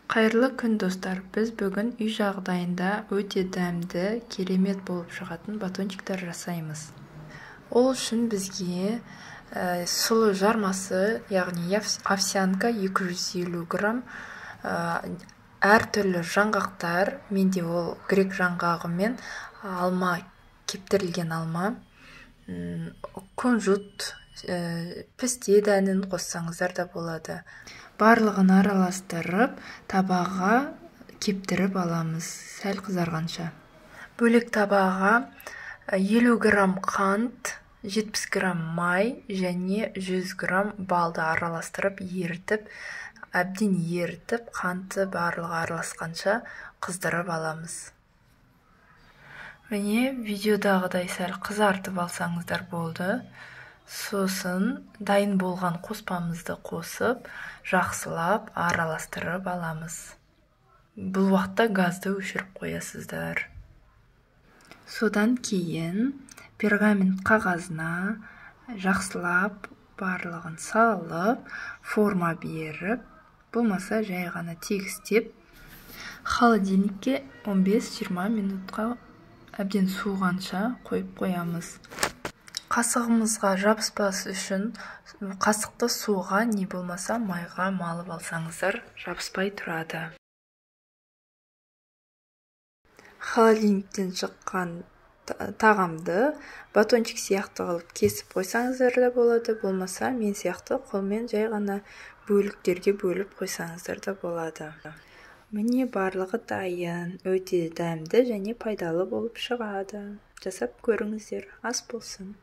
Қайырлы күн достар, біз бүгін үй жағдайында өте дәмді, керемет болып шығатын батончиктер жасаймыз. Ол үшін бізге сұлы жармасы, яғни овсянка 250 грамм, әртүрлі жаңғақтар, менде ол грек жаңғағы мен алма, кептірілген алма, күнжіт, пісте дәнін қоссаңыздар да болады. Барлығын араластырып, табаға кептіріп аламыз, сәл қызарғанша. Бөлек табаға 50 грамм қант, 70 грамм май және 100 грамм балды араластырып, әбден ерітіп, қанты барлығы араласқанша қыздырып аламыз. Міне, видеодағыдай сәл қызартып алсаңыздар болды. Сосын дайын болған қоспамызды қосып, жақсылап араластырып аламыз. Бұл уақытта газды өшіріп қоясыздар. Содан кейін пергамент қағазына жақсылап барлығын салып, форма беріп, болмаса жай ғана тегістеп, холодильникке 15-20 минутқа әбден суығанша қойып қоямыз. Қасығымызға жабыспас үшін қасықты суға не болмаса майға малып алсаңыздар, жабыспай тұрады. Холодильниктен шыққан тағамды батончик сияқты қылып кесіп қойсаңыздар да болады, болмаса мен сияқты қолмен жай ғана бөліктерге бөліп қойсаңыздар да болады. Міне барлығы дайын, өте дәмді және пайдалы болып шығады. Жасап көріңіздер, ас болсын.